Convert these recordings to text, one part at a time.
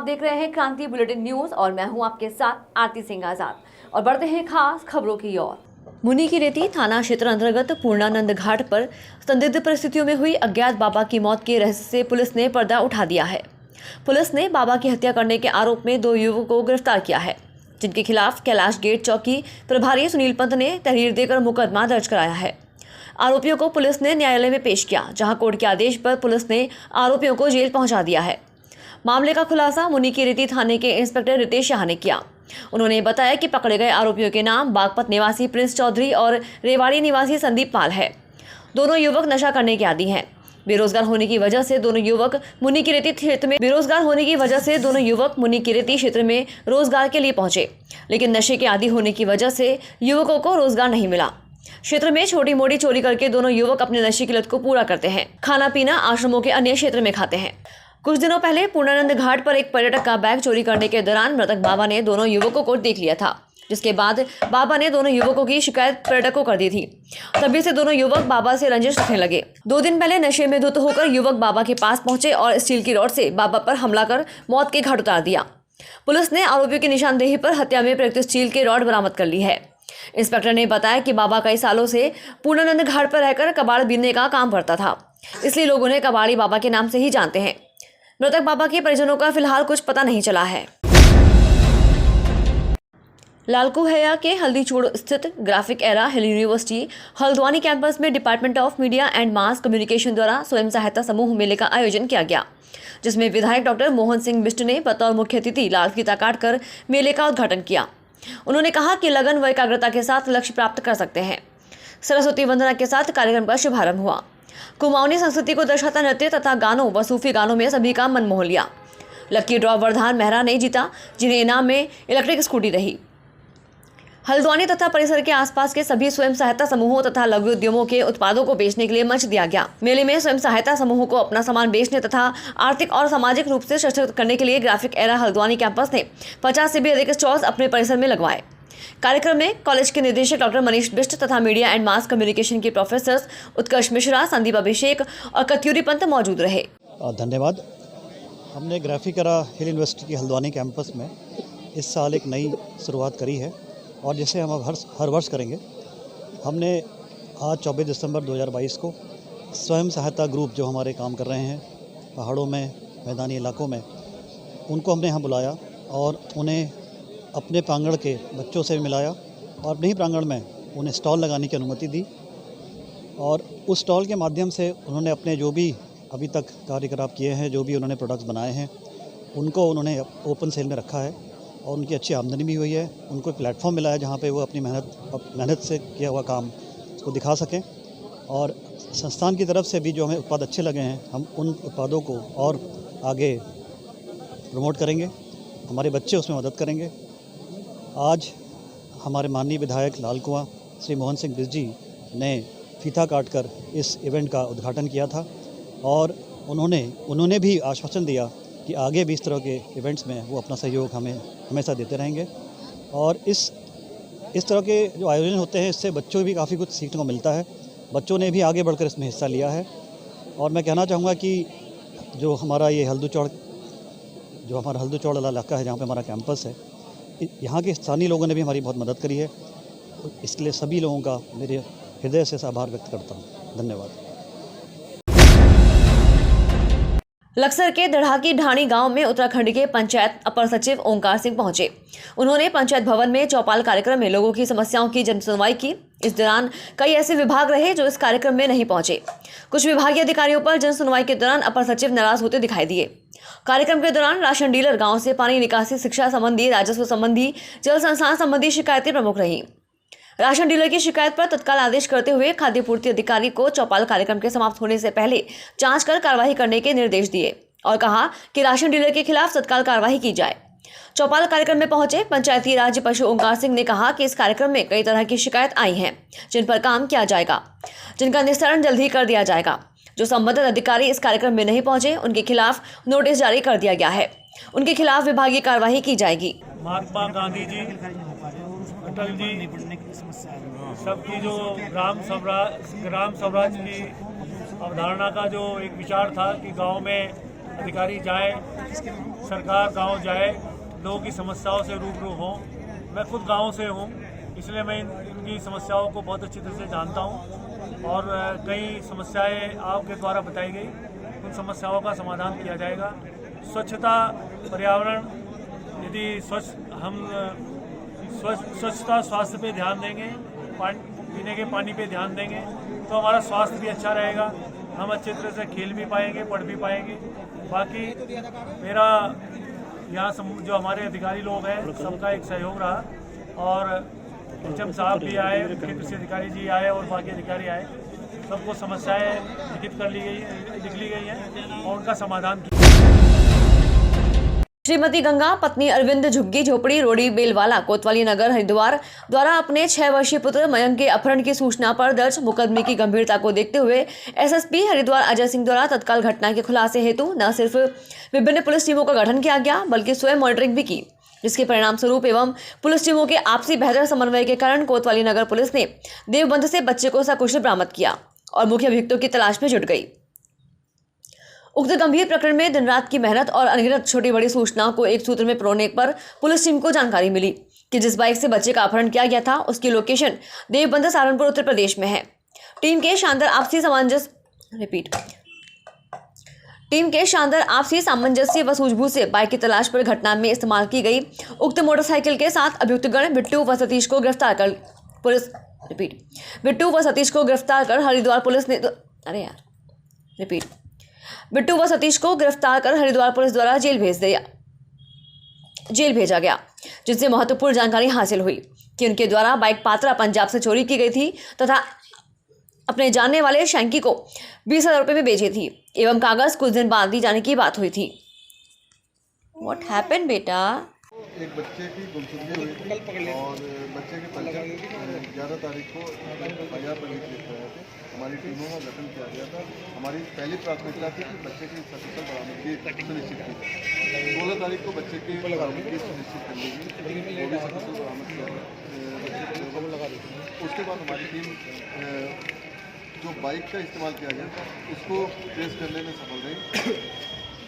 देख रहे हैं क्रांति बुलेटिन न्यूज और मैं हूं आपके साथ आरती सिंह आजाद और बढ़ते हैं खास खबरों की ओर। मुनि की रेती थाना क्षेत्र अंतर्गत पूर्णानंद घाट पर संदिग्ध परिस्थितियों में हुई अज्ञात बाबा की मौत के रहस्य से पुलिस ने पर्दा उठा दिया है। पुलिस ने बाबा की हत्या करने के आरोप में 2 युवकों को गिरफ्तार किया है, जिनके खिलाफ कैलाश गेट चौकी प्रभारी सुनील पंत ने तहरीर देकर मुकदमा दर्ज कराया है। आरोपियों को पुलिस ने न्यायालय में पेश किया, जहां कोर्ट के आदेश पर पुलिस ने आरोपियों को जेल पहुंचा दिया है। मामले का खुलासा मुनि की रेती थाने के इंस्पेक्टर रितेश शाह ने किया। उन्होंने बताया कि पकड़े गए आरोपियों के नाम बागपत निवासी प्रिंस चौधरी और रेवाड़ी निवासी संदीप पाल है। दोनों युवक नशा करने के आदी हैं। बेरोजगार होने की वजह से दोनों युवक मुनि की रेती क्षेत्र में रोजगार के लिए पहुंचे, लेकिन नशे के आदी होने की वजह से युवकों को रोजगार नहीं मिला। क्षेत्र में छोटी मोटी चोरी करके दोनों युवक अपने नशे की लत को पूरा करते हैं। खाना पीना आश्रमों के अन्य क्षेत्र में खाते हैं। कुछ दिनों पहले पूर्णानंद घाट पर एक पर्यटक का बैग चोरी करने के दौरान मृतक बाबा ने दोनों युवकों को देख लिया था, जिसके बाद बाबा ने दोनों युवकों की शिकायत पर्यटक को कर दी थी। तभी से दोनों युवक बाबा से रंजिश रखने लगे। 2 दिन पहले नशे में धुत होकर युवक बाबा के पास पहुंचे और स्टील की रॉड से बाबा पर हमला कर मौत के घाट उतार दिया। पुलिस ने आरोपियों की निशानदेही पर हत्या में प्रयुक्त स्टील की रॉड बरामद कर ली है। इंस्पेक्टर ने बताया कि बाबा कई सालों से पूर्णानंद घाट पर रहकर कबाड़ बीनने का काम करता था, इसलिए लोग उन्हें कबाड़ी बाबा के नाम से ही जानते हैं। मृतक बाबा के परिजनों का फिलहाल कुछ पता नहीं चला है। लालकुहैया के हल्दीचोड़ स्थित ग्राफिक एरा हिल यूनिवर्सिटी हल्द्वानी कैंपस में department of media and mass communication द्वारा स्वयं सहायता समूह मेले का आयोजन किया गया, जिसमें विधायक डॉक्टर मोहन सिंह बिष्ट ने बतौर मुख्य अतिथि लाल फीता काटकर मेले का उद्घाटन किया। उन्होंने कहा कि लगन व एकाग्रता के साथ लक्ष्य प्राप्त कर सकते हैं। सरस्वती वंदना के साथ कार्यक्रम का शुभारंभ हुआ। कुमाऊनी संस्कृति को दर्शाता नृत्य तथा गानों व सूफी गानों में सभी का मन मोह लिया। लकी ड्रॉ वरदान मेहरा ने जीता, जिन्हें इनाम में इलेक्ट्रिक स्कूटी रही। हल्द्वानी तथा परिसर के आसपास के सभी स्वयं सहायता समूहों तथा लघु उद्यमों के उत्पादों को बेचने के लिए मंच दिया गया। मेले में स्वयं सहायता समूहों को अपना सामान बेचने तथा आर्थिक और सामाजिक रूप से सशक्त करने के लिए ग्राफिक एरा हल्द्वानी कैंपस ने 50 से भी अधिक स्टॉल्स अपने परिसर में लगवाए। कार्यक्रम में कॉलेज के निदेशक डॉक्टर मनीष बिष्ट तथा मीडिया एंड मास कम्युनिकेशन के प्रोफेसर उत्कर्ष मिश्रा, संदीप अभिषेक और कत्यूरी पंत मौजूद रहे। धन्यवाद। हमने ग्राफिक एरा हिल यूनिवर्सिटी की हल्द्वानी कैंपस में इस साल एक नई शुरुआत करी है और जिसे हम हर वर्ष करेंगे। हमने आज 24 दिसंबर 2022 को स्वयं सहायता ग्रुप जो हमारे काम कर रहे हैं पहाड़ों में, मैदानी इलाकों में, उनको हमने यहाँ बुलाया और उन्हें अपने प्रांगण के बच्चों से मिलाया और अपने ही प्रांगण में उन्हें स्टॉल लगाने की अनुमति दी। और उस स्टॉल के माध्यम से उन्होंने अपने जो भी अभी तक कार्यकलाप किए हैं, जो भी उन्होंने प्रोडक्ट्स बनाए हैं, उनको उन्होंने ओपन सेल में रखा है और उनकी अच्छी आमदनी भी हुई है। उनको एक प्लेटफॉर्म मिला है जहाँ पे वो अपनी मेहनत से किया हुआ काम उसको दिखा सकें। और संस्थान की तरफ से भी जो हमें उत्पाद अच्छे लगे हैं, हम उन उत्पादों को और आगे प्रमोट करेंगे, हमारे बच्चे उसमें मदद करेंगे। आज हमारे माननीय विधायक लाल कुआं श्री मोहन सिंह बिष्ट जी ने फीता काटकर इस इवेंट का उद्घाटन किया था और उन्होंने भी आश्वासन दिया कि आगे भी इस तरह के इवेंट्स में वो अपना सहयोग हमें हमेशा देते रहेंगे। और इस तरह के जो आयोजन होते हैं, इससे बच्चों को भी काफ़ी कुछ सीखने को मिलता है। बच्चों ने भी आगे बढ़कर इसमें हिस्सा लिया है। और मैं कहना चाहूँगा कि जो हमारा ये हल्दूचौड़ वाला इलाका है, जहाँ पे हमारा कैंपस है, यहाँ के स्थानीय लोगों ने भी हमारी बहुत मदद करी है। इसके लिए सभी लोगों का मेरे हृदय से आभार व्यक्त करता हूँ। धन्यवाद। लक्सर के दढ़ाकी ढाणी गांव में उत्तराखंड के पंचायत अपर सचिव ओंकार सिंह पहुंचे। उन्होंने पंचायत भवन में चौपाल कार्यक्रम में लोगों की समस्याओं की जन सुनवाई की। इस दौरान कई ऐसे विभाग रहे जो इस कार्यक्रम में नहीं पहुंचे। कुछ विभागीय अधिकारियों पर जन सुनवाई के दौरान अपर सचिव नाराज होते दिखाई दिए। कार्यक्रम के दौरान राशन डीलर गाँव से पानी निकासी, शिक्षा संबंधी, राजस्व संबंधी, जल संसाधन संबंधी शिकायतें प्रमुख रही। राशन डीलर की शिकायत पर तत्काल आदेश करते हुए खाद्य पूर्ति अधिकारी को चौपाल कार्यक्रम के समाप्त होने से पहले जांच कर कार्रवाई करने के निर्देश दिए और कहा कि राशन डीलर के खिलाफ तत्काल कार्रवाई की जाए। चौपाल कार्यक्रम में पहुंचे पंचायती राज पशु ओंकार सिंह ने कहा कि इस कार्यक्रम में कई तरह की शिकायत आई हैं, जिन पर काम किया जाएगा, जिनका निस्तारण जल्द ही कर दिया जाएगा। जो संबंधित अधिकारी इस कार्यक्रम में नहीं पहुंचे, उनके खिलाफ नोटिस जारी कर दिया गया है। उनके खिलाफ विभागीय कार्रवाई की जाएगी। महात्मा गांधी जी, अटल जी, सबकी जो ग्राम स्वराज की अवधारणा का जो एक विचार था कि गांव में अधिकारी जाए, सरकार गांव जाए, लोगों की समस्याओं से रूबरू हों। मैं खुद गांव से हूं, इसलिए मैं इनकी समस्याओं को बहुत अच्छी तरह से जानता हूं और कई समस्याएं आपके द्वारा बताई गई, उन समस्याओं का समाधान किया जाएगा। स्वच्छता, पर्यावरण, यदि स्वच्छता स्वास्थ्य पे ध्यान देंगे, पीने के पानी पे ध्यान देंगे तो हमारा स्वास्थ्य भी अच्छा रहेगा, हम अच्छी तरह से खेल भी पाएंगे, पढ़ भी पाएंगे। बाकी मेरा यहाँ जो हमारे अधिकारी लोग हैं सबका एक सहयोग रहा और एचएम साहब भी आए, मुख्य कृषि अधिकारी जी आए और बाकी अधिकारी आए, सबको समस्याएं लिख ली गई हैं और उनका समाधान किया। श्रीमती गंगा पत्नी अरविंद झुग्गी झोपड़ी रोडी बेलवाला कोतवाली नगर हरिद्वार द्वारा अपने 6 वर्षीय पुत्र मयंक के अपहरण की सूचना पर दर्ज मुकदमे की गंभीरता को देखते हुए एसएसपी हरिद्वार अजय सिंह द्वारा तत्काल घटना के खुलासे हेतु न सिर्फ विभिन्न पुलिस टीमों का गठन किया गया बल्कि स्वयं मॉनिटरिंग भी की, जिसके परिणाम स्वरूप एवं पुलिस टीमों के आपसी बेहतर समन्वय के कारण कोतवाली नगर पुलिस ने देवबंद से बच्चे को सकुशल बरामद किया और मुख्य अभियुक्तों की तलाश में जुट गई। उक्त गंभीर प्रकरण में दिन रात की मेहनत और अनगिनत छोटी बड़ी सूचनाओं को एक सूत्र में पिरोने पर पुलिस टीम को जानकारी मिली कि जिस बाइक से बच्चे का अपहरण किया गया था उसकी लोकेशन देवबंद सहारनपुर उत्तर प्रदेश में है। टीम के शानदार आपसी सामंजस्य व सूझबूझ से बाइक की तलाश पर घटना में इस्तेमाल की गई उक्त मोटरसाइकिल के साथ अभियुक्तगण बिट्टू व सतीश को गिरफ्तार कर हरिद्वार पुलिस द्वारा जेल भेजा गया, जिससे महत्वपूर्ण जानकारी हासिल हुई कि उनके द्वारा बाइक पात्रा पंजाब से चोरी की गई थी तथा अपने जानने वाले शैंकी को 20,000 रुपये में बेची थी एवं कागज कुछ दिन बाद दी जाने की बात हुई थी। What happened, बेटा? एक बच्चे की गुमशुदगी हुई थी और बच्चे के पंजीयन 11 तारीख को पंजाब पुलिस लिख रहे थे। हमारी टीमों का गठन किया गया था। हमारी पहली प्राथमिकता थी कि बच्चे की सकुशल बरामदगी सुनिश्चित की जाए। 16 तारीख को बच्चे की बरामदगी सुनिश्चित कर ली गई, वो भी सकुशल बरामद किया गया। उसके बाद हमारी टीम जो बाइक का इस्तेमाल किया गया था उसको ट्रेस करने में सफल रही।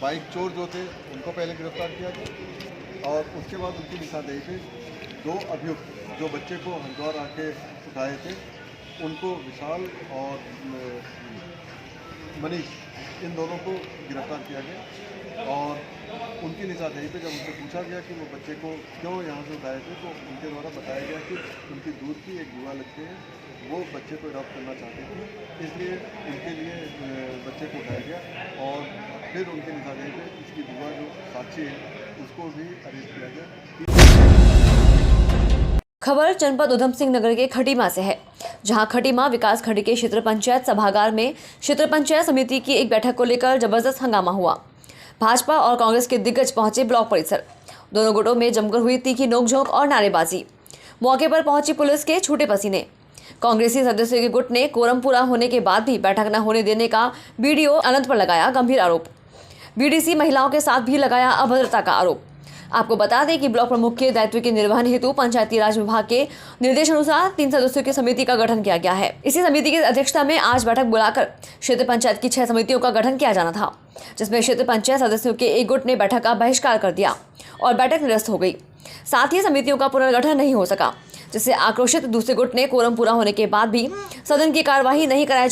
बाइक चोर जो थे उनको पहले गिरफ्तार किया गया और उसके बाद उनकी निशानदेही पे 2 अभियुक्त जो बच्चे को हरिद्वार आके उठाए थे उनको विशाल और मनीष इन दोनों को गिरफ्तार किया गया और उनकी निशानदेही पे जब उनसे पूछा गया कि वो बच्चे को क्यों यहाँ से उठाए थे तो उनके द्वारा बताया गया कि उनकी दूध की एक बुआ लगती है, वो बच्चे को अडॉप्ट करना चाहते थे, इसलिए उनके लिए बच्चे को उठाया गया और फिर उनके निशानदेही पे इसकी बुआ जो साक्षी है उसको भी अरेस्ट किया गया। खबर जनपद उधम सिंह नगर के खटीमा से है, जहां खटीमा विकास खंड के क्षेत्र पंचायत सभागार में क्षेत्र पंचायत समिति की एक बैठक को लेकर जबरदस्त हंगामा हुआ। भाजपा और कांग्रेस के दिग्गज पहुंचे ब्लॉक परिसर, दोनों गुटों में जमकर हुई तीखी नोकझोंक और नारेबाजी। मौके पर पहुंची पुलिस के छूटे पसीने। कांग्रेसी सदस्यों के गुट ने कोरम पूरा होने के बाद भी बैठक न होने देने का बीडीओ अनंत पर लगाया गंभीर आरोप। बीडीसी महिलाओं के साथ भी लगाया अभद्रता का आरोप। आपको बता दें कि ब्लॉक प्रमुख के दायित्व के निर्वहन हेतु पंचायती राज विभाग के निर्देशानुसार 3 सदस्यों की समिति का गठन किया गया है। इसी समिति की अध्यक्षता में आज बैठक बुलाकर क्षेत्र पंचायत की 6 समितियों का गठन किया जाना था, जिसमें क्षेत्र पंचायत सदस्यों के एक गुट ने बैठक का बहिष्कार कर दिया और बैठक निरस्त हो गई। साथ ही समितियों का पुनर्गठन नहीं हो सका, जिससे आक्रोशित दूसरे गुट ने कोरम पूरा होने के बाद भी सदन की कार्यवाही नहीं कराए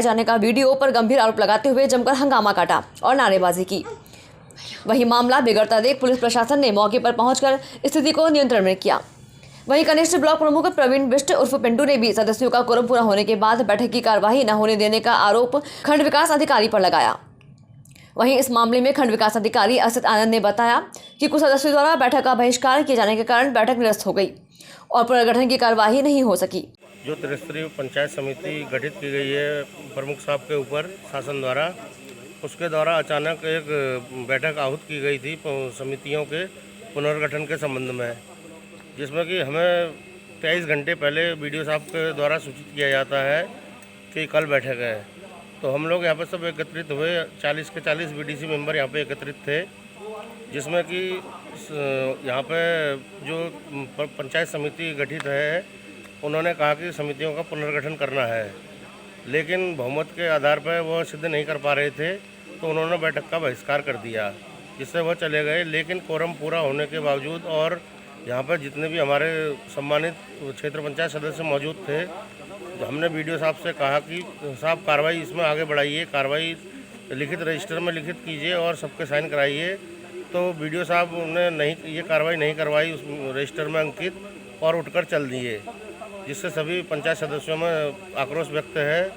जाने का वीडियो पर गंभीर आरोप लगाते हुए जमकर हंगामा काटा और नारेबाजी की। वहीं मामला बिगड़ता देख पुलिस प्रशासन ने मौके पर पहुंचकर स्थिति को नियंत्रण में किया। वहीं कनिष्ठ ब्लॉक प्रमुख प्रवीण बिष्ट उर्फ पिंटू ने भी सदस्यों का कोरम पूरा होने के बाद बैठक की कार्यवाही न होने देने का आरोप खंड विकास अधिकारी पर लगाया। वहीं इस मामले में खंड विकास अधिकारी असित आनंद ने बताया कि कुछ सदस्यों द्वारा बैठक का बहिष्कार किए जाने के कारण बैठक निरस्त हो गई और पुनर्गठन की कार्यवाही नहीं हो सकी। जो त्रिस्तरीय पंचायत समिति गठित की गई है प्रमुख साहब के ऊपर शासन द्वारा, उसके द्वारा अचानक एक बैठक आहूत की गई थी समितियों के पुनर्गठन के संबंध में, जिसमें कि हमें 23 घंटे पहले वीडियो साहब के द्वारा सूचित किया जाता है कि कल बैठक है। तो हम लोग यहाँ पर सब एकत्रित हुए, 40 के 40 बीडीसी मेंबर यहाँ पे एकत्रित थे, जिसमें कि यहाँ पे जो पंचायत समिति गठित है उन्होंने कहा कि समितियों का पुनर्गठन करना है लेकिन बहुमत के आधार पर वो सिद्ध नहीं कर पा रहे थे, तो उन्होंने बैठक का बहिष्कार कर दिया, जिससे वह चले गए। लेकिन कोरम पूरा होने के बावजूद और यहाँ पर जितने भी हमारे सम्मानित क्षेत्र पंचायत सदस्य मौजूद थे, तो हमने बीडीओ साहब से कहा कि साहब कार्रवाई इसमें आगे बढ़ाइए, कार्रवाई लिखित रजिस्टर में लिखित कीजिए और सबके साइन कराइए। तो बीडीओ साहब ने नहीं, ये कार्रवाई नहीं करवाई उस रजिस्टर में अंकित, और उठकर चल दिए, जिससे सभी पंचायत सदस्यों में आक्रोश व्यक्त है।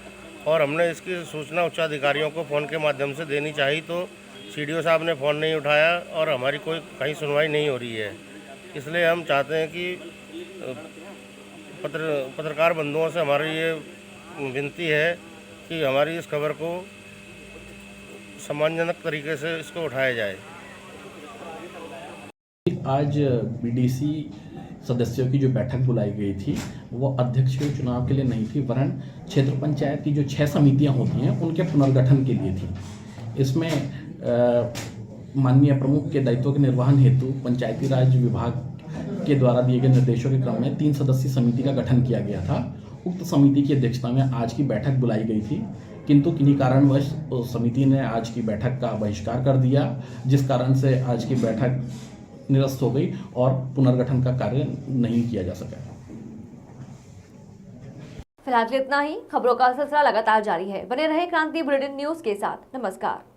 और हमने इसकी सूचना उच्चाधिकारियों को फ़ोन के माध्यम से देनी चाहिए, तो सीडीओ साहब ने फ़ोन नहीं उठाया और हमारी कोई कहीं सुनवाई नहीं हो रही है। इसलिए हम चाहते हैं कि पत्रकार बंधुओं से हमारी ये विनती है कि हमारी इस खबर को सम्मानजनक तरीके से इसको उठाया जाए। आज बीडीसी सदस्यों की जो बैठक बुलाई गई थी वो अध्यक्ष के चुनाव के लिए नहीं थी, वरन क्षेत्र पंचायत की जो 6 समितियां होती हैं उनके पुनर्गठन के लिए थी। इसमें माननीय प्रमुख के दायित्वों के निर्वहन हेतु पंचायती राज विभाग के द्वारा दिए गए निर्देशों के क्रम में 3 सदस्यीय समिति का गठन किया गया था। उक्त समिति की अध्यक्षता में आज की बैठक बुलाई गई थी, किंतु किन्हीं कारणवश उस समिति ने आज की बैठक का बहिष्कार कर दिया, जिस कारण से आज की बैठक निरस्त हो गई और पुनर्गठन का कार्य नहीं किया जा सका। फिलहाल इतना ही। खबरों का सिलसिला लगातार जारी है। बने रहे क्रांति बुलेटिन न्यूज के साथ। नमस्कार।